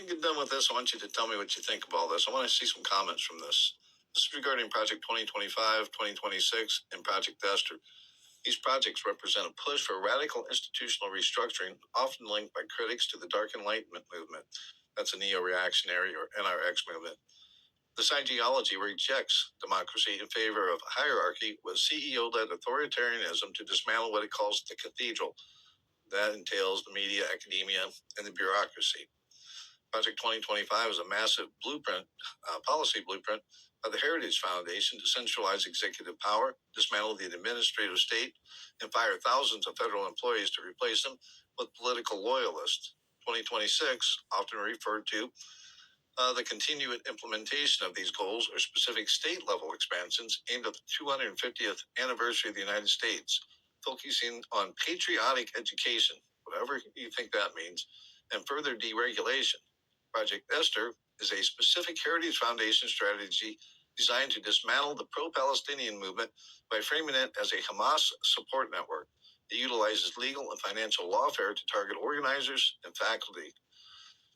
get done with this, I want you to tell me what you think of all this. I want to see some comments from this. This is regarding Project 2025, 2026, and Project Esther. These projects represent a push for radical institutional restructuring, often linked by critics to the Dark Enlightenment movement. That's a neo-reactionary or NRX movement. This ideology rejects democracy in favor of hierarchy with CEO-led authoritarianism to dismantle what it calls the cathedral. That entails the media, academia, and the bureaucracy. Project 2025 is a massive blueprint, policy blueprint by the Heritage Foundation to centralize executive power, dismantle the administrative state, and fire thousands of federal employees to replace them with political loyalists. 2026, often referred to, the continued implementation of these goals are specific state-level expansions aimed at the 250th anniversary of the United States, focusing on patriotic education, whatever you think that means, and further deregulation. Project Esther is a specific Heritage Foundation strategy designed to dismantle the pro-Palestinian movement by framing it as a Hamas support network. It utilizes legal and financial lawfare to target organizers and faculty.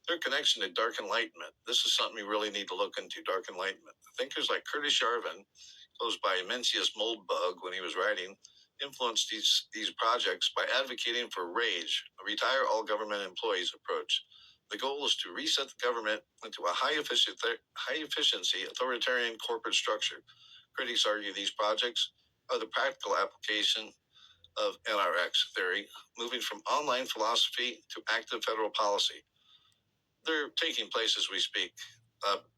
Their connection to Dark Enlightenment. This is something we really need to look into, Dark Enlightenment. Thinkers like Curtis Yarvin, goes by Mencius Moldbug when he was writing, influenced these projects by advocating for RAGE, a retire all government employees approach. The goal is to reset the government into a high efficiency authoritarian corporate structure. Critics argue these projects are the practical application of NRX theory, moving from online philosophy to active federal policy. They're taking place as we speak.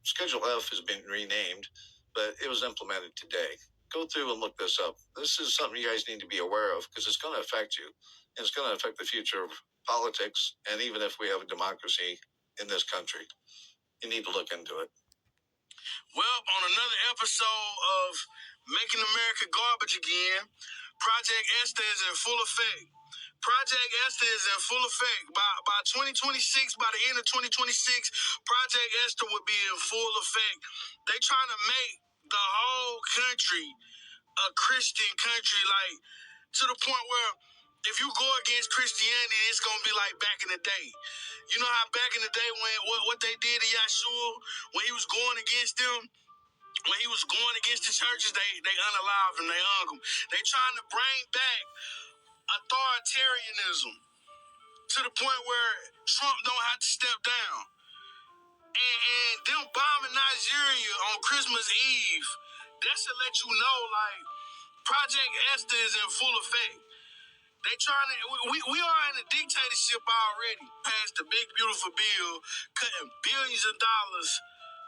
Schedule F has been renamed, but it was implemented today. Go through and look this up. This is something you guys need to be aware of because it's going to affect you, and it's going to affect the future of politics, and even if we have a democracy in this country. You need to look into it. Well, on another episode of Making America Garbage Again, Project Esther is in full effect. Project Esther is in full effect. By 2026, by the end of 2026, Project Esther will be in full effect. They trying to make the whole country a Christian country, like to the point where if you go against Christianity, it's gonna be like back in the day. You know how back in the day when what they did to Yahawah when he was going against them, when he was going against the churches, they unalived him, they hung him. They trying to bring back authoritarianism to the point where Trump don't have to step down. And them bombing Nigeria on Christmas Eve, that should let you know, like, Project Esther is in full effect. They trying to, we are in a dictatorship already. Passed the big, beautiful bill, cutting billions of dollars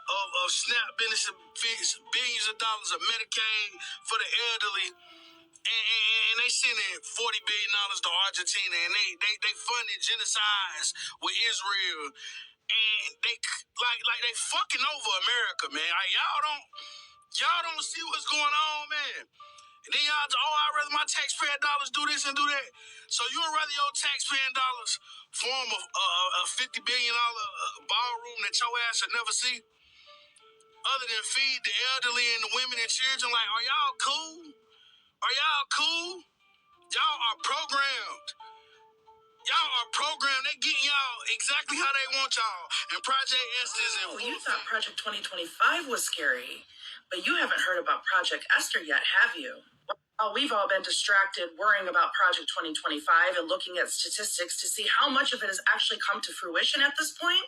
of SNAP benefits, billions of dollars of Medicaid for the elderly. And they sending $40 billion to Argentina, and they funding genocides with Israel. And they like they fucking over America, man. Like, y'all don't see what's going on, man. And then y'all, I'd rather my taxpayer dollars do this and do that. So you would rather your taxpayer dollars form a $50 billion ballroom that your ass should never see? Other than feed the elderly and the women and children, like, are y'all cool? Are y'all cool? Y'all are programmed. Y'all are programmed. They getting y'all exactly how they want y'all. And Project Esther is in full. You thought Project 2025 was scary, but you haven't heard about Project Esther yet, have you? Well, we've all been distracted worrying about Project 2025 and looking at statistics to see how much of it has actually come to fruition at this point.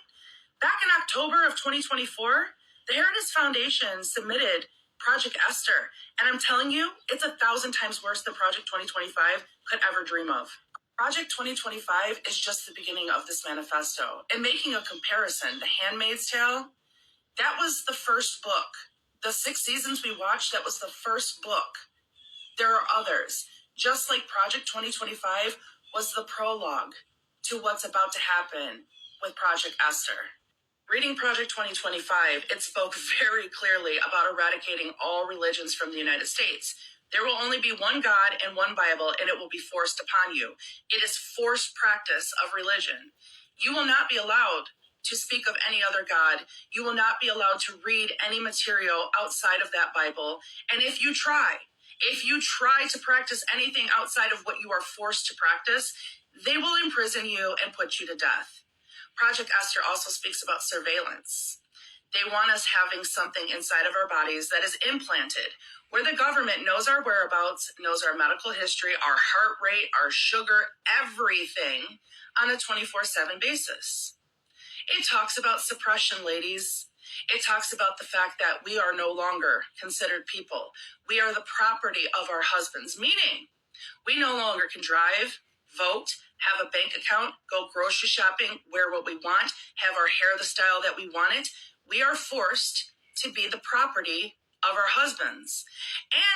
Back in October of 2024, the Heritage Foundation submitted Project Esther, and I'm telling you, it's 1,000 times worse than Project 2025 could ever dream of. Project 2025 is just the beginning of this manifesto. And making a comparison, The Handmaid's Tale, that was the first book. The 6 seasons we watched, that was the first book. There are others. Just like Project 2025 was the prologue to what's about to happen with Project Esther. Reading Project 2025, it spoke very clearly about eradicating all religions from the United States. There will only be one God and one Bible, and it will be forced upon you. It is forced practice of religion. You will not be allowed to speak of any other God. You will not be allowed to read any material outside of that Bible. And if you try to practice anything outside of what you are forced to practice, they will imprison you and put you to death. Project Esther also speaks about surveillance. They want us having something inside of our bodies that is implanted, where the government knows our whereabouts, knows our medical history, our heart rate, our sugar, everything on a 24/7 basis. It talks about suppression, ladies. It talks about the fact that we are no longer considered people. We are the property of our husbands, meaning we no longer can drive, vote, have a bank account, go grocery shopping, wear what we want, have our hair the style that we want it. We are forced to be the property of our husbands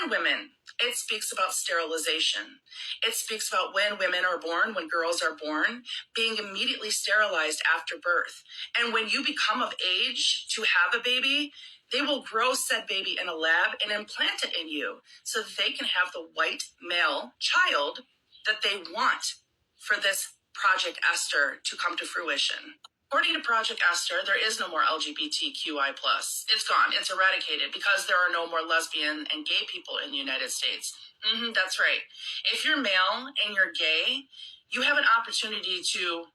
and women. It speaks about sterilization. It speaks about when women are born, when girls are born, being immediately sterilized after birth. And when you become of age to have a baby, they will grow said baby in a lab and implant it in you so that they can have the white male child that they want for this Project Esther to come to fruition. According to Project Esther, there is no more LGBTQI+. It's gone. It's eradicated because there are no more lesbian and gay people in the United States. That's right. If you're male and you're gay, you have an opportunity to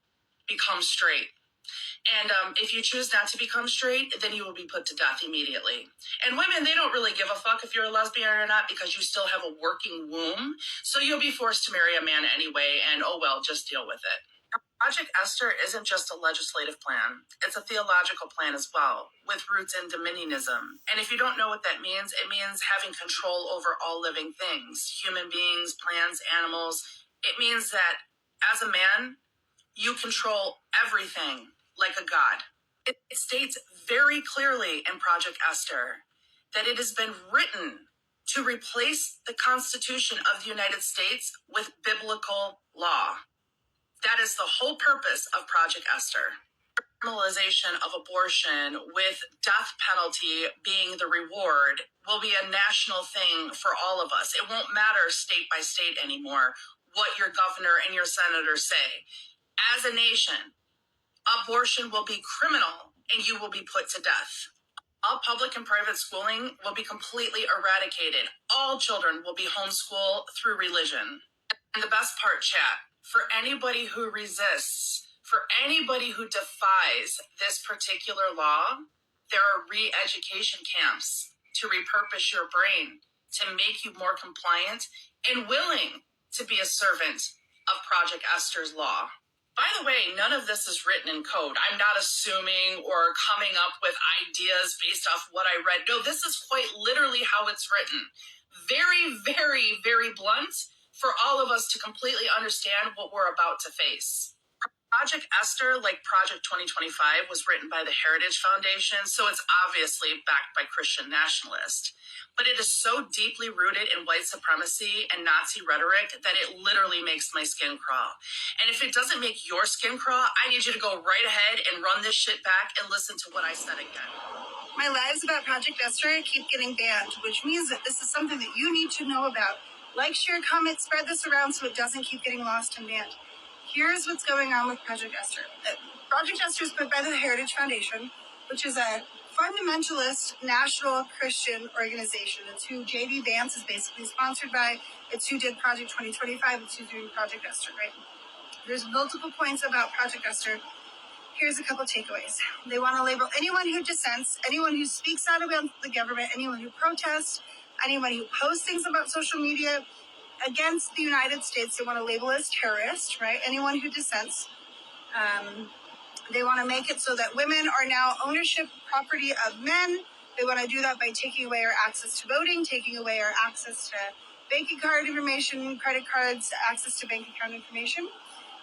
become straight. And if you choose not to become straight, then you will be put to death immediately. And women, they don't really give a fuck if you're a lesbian or not because you still have a working womb. So you'll be forced to marry a man anyway, and oh well, just deal with it. Project Esther isn't just a legislative plan. It's a theological plan as well, with roots in dominionism. And if you don't know what that means, it means having control over all living things, human beings, plants, animals. It means that as a man, you control everything like a god. It states very clearly in Project Esther that it has been written to replace the Constitution of the United States with biblical law. That is the whole purpose of Project Esther. Criminalization of abortion with death penalty being the reward will be a national thing for all of us. It won't matter state by state anymore what your governor and your senators say. As a nation, abortion will be criminal and you will be put to death. All public and private schooling will be completely eradicated. All children will be homeschooled through religion. And the best part, chat, for anybody who resists, for anybody who defies this particular law, there are re-education camps to repurpose your brain, to make you more compliant and willing to be a servant of Project Esther's law. By the way, none of this is written in code. I'm not assuming or coming up with ideas based off what I read. No, this is quite literally how it's written. Very, very, very blunt for all of us to completely understand what we're about to face. Project Esther, like Project 2025, was written by the Heritage Foundation, so it's obviously backed by Christian nationalists. But it is so deeply rooted in white supremacy and Nazi rhetoric that it literally makes my skin crawl. And if it doesn't make your skin crawl, I need you to go right ahead and run this shit back and listen to what I said again. My lives about Project Esther keep getting banned, which means that this is something that you need to know about. Like, share, comment, spread this around so it doesn't keep getting lost and banned. Here's what's going on with Project Esther. Project Esther is put by the Heritage Foundation, which is a fundamentalist national Christian organization. It's who J.D. Vance is basically sponsored by. It's who did Project 2025. It's who's doing Project Esther, right? There's multiple points about Project Esther. Here's a couple takeaways. They want to label anyone who dissents, anyone who speaks out against the government, anyone who protests, anyone who posts things about social media against the United States, they want to label as terrorist, right? Anyone who dissents. They want to make it so that women are now ownership property of men. They want to do that by taking away our access to voting, taking away our access to banking card information, credit cards, access to bank account information.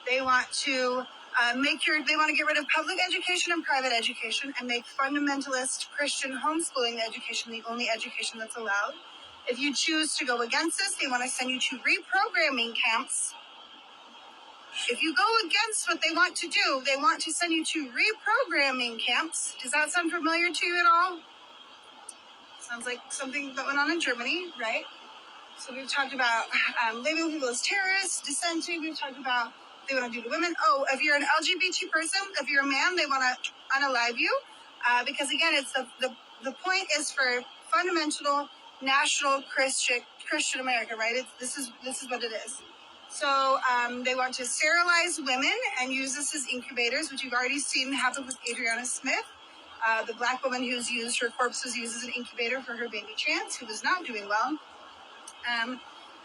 They want to they want to get rid of public education and private education and make fundamentalist Christian homeschooling education the only education that's allowed. If you choose to go against this, they want to send you to reprogramming camps. If you go against what they want to do, they want to send you to reprogramming camps. Does that sound familiar to you at all? Sounds like something that went on in Germany, right? So we've talked about labeling people as terrorists, dissenting. We've talked about what they want to do to women. Oh, if you're an LGBT person, if you're a man, they want to unalive you. Because again, it's the point is for fundamental national Christian America, right? This is what it is. So they want to sterilize women and use this as incubators, which you've already seen happen with Adriana Smith. The black woman who's used, her corpse was used as an incubator for her baby Chance, who was not doing well.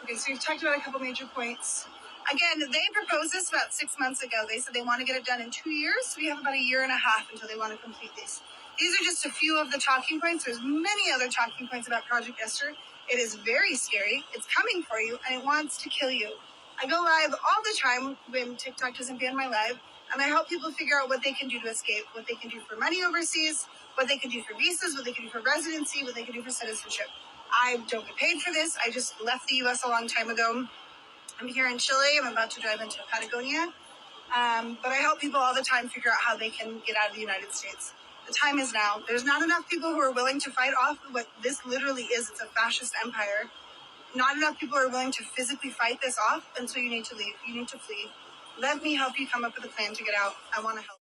Okay, so we've talked about a couple major points. Again, they proposed this about 6 months ago. They said they want to get it done in 2 years. So we have about a year and a half until they want to complete this. These are just a few of the talking points. There's many other talking points about Project Esther. It is very scary. It's coming for you, and it wants to kill you. I go live all the time when TikTok doesn't ban my live, and I help people figure out what they can do to escape, what they can do for money overseas, what they can do for visas, what they can do for residency, what they can do for citizenship. I don't get paid for this. I just left the U.S. a long time ago. I'm here in Chile. I'm about to drive into Patagonia. But I help people all the time figure out how they can get out of the United States. The time is now. There's not enough people who are willing to fight off what this literally is. It's a fascist empire. Not enough people are willing to physically fight this off, and so you need to leave. You need to flee. Let me help you come up with a plan to get out. I want to help.